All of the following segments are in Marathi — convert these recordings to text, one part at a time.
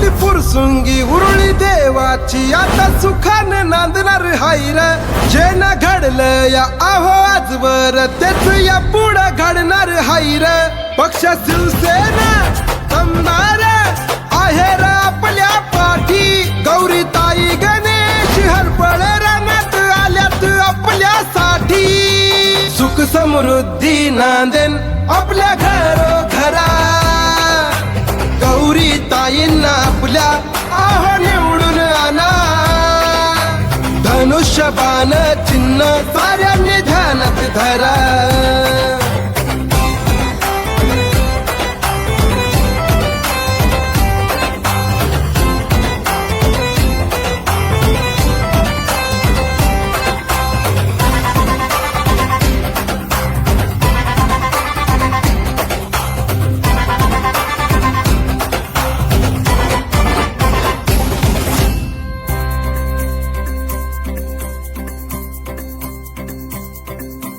आपली फुरसुंगी उरुळी देवाची आता सुखाने नांदणार हायर. जे न घडलं या आहो आजवर तेच या पुढं घडणार हायर. पक्ष शिवसेना जमणार आहे र आपल्या पाठी. गौरीताई गणेश हरपळे रंगात आल्यात आपल्यासाठी. सुख समृद्धी नांदेन आपल्या घरोघरा. गौरीताईंना आपल्या आहो निवडून आणा. धनुष्यबाण चिन्ह साऱ्यांनी ध्यानात धरा.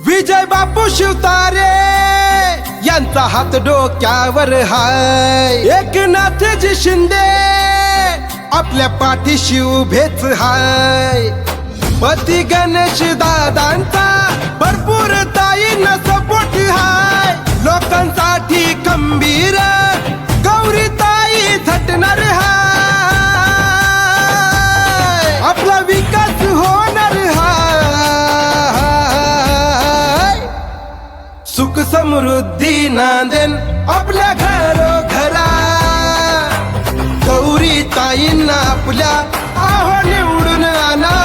विजय बापू शिवतारे यांचा हात डोक्यावर हाय. एकनाथजी शिंदे आपल्या पाठीशी उभेच हाय. पती गणेश दादांचा भरपूर ताईंना सपोर्ट हाय. लोकांसाठी खंबीर गौरीताई झटणार हाय. आपला विकास होणार हाय. सुख समृद्धी नांदेन आपल्या घरोघरा. गौरीताईंना आपल्या आहो निवडून आणा.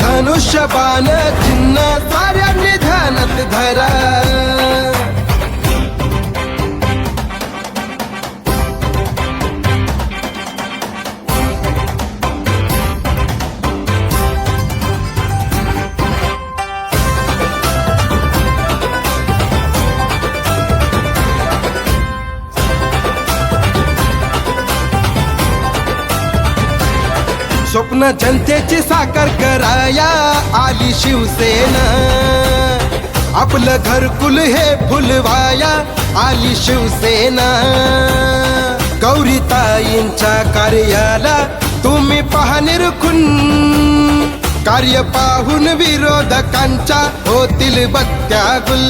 धनुष्यबाण चिन्ह साऱ्यांनी ध्यानात धरा. स्वप्न जनतेची साकार कराया आली शिवसेना. आपलं घरकुल हे फुलवाया आली शिवसेना. गौरीताईंच्या कार्याला तुम्ही पहा निरखून. कार्य पाहून विरोधकांच्या होतील बत्त्या गुल.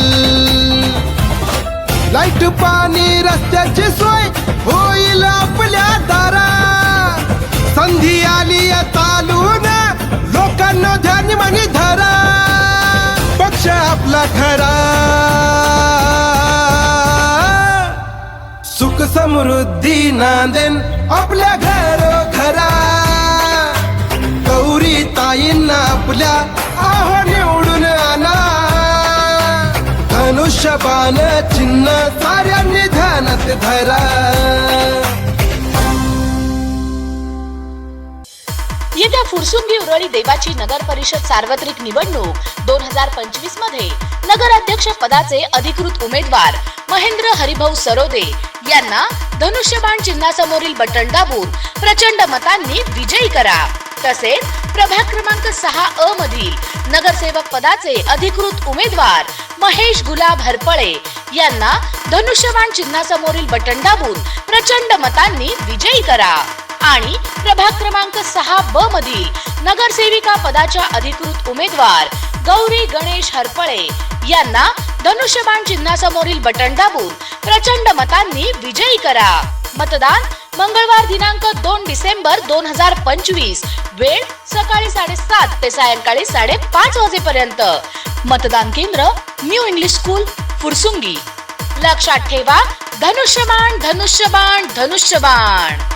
लाईट पाणी रस्त्याची सोय होईल आपल्या दारा. संधी आली चालून लोकांना ध्यान म्हणी धरा. पक्ष आपला खरा. सुख समृद्धी नांदेन आपल्या घरोघरा. गौरीताईंना आपल्या आहो निवडून आणा. धनुष्यबाण चिन्ह साऱ्यांनी ध्यानात धरा. येत्या फुरसुंगी उरळी देवाची नगर परिषद सार्वत्रिक निवडणूक 2025 मध्ये नगराध्यक्ष पदाचे अधिकृत उमेदवार महेंद्र हरिभाऊ सरोदे यांना धनुष्यबाण चिन्हासमोरील बटन दाबून प्रचंड मतांनी विजयी करा. तसेच प्रभाग क्रमांक 6 मधील नगरसेवक पदाचे अधिकृत उमेदवार महेश गुलाब हरपळे यांना धनुष्यबाण चिन्हासमोरील बटन दाबून प्रचंड मतांनी विजयी करा. आणि प्रभाग क्रमांक 6 मधील नगरसेविका पदाच्या अधिकृत उमेदवार गौरी गणेश हरपळे यांना धनुष्यबाण चिन्हासमोरील बटन दाबून प्रचंड मतांनी विजयी करा. मतदान मंगळवार दिनांक 2 डिसेंबर 2025. वेळ सकाळी 7:30 ते सायंकाळी 5:30 वाजेपर्यंत. मतदान केंद्र न्यू इंग्लिश स्कूल फुरसुंगी. लक्षात ठेवा, धनुष्यबाण धनुष्यबाण धनुष्यबाण.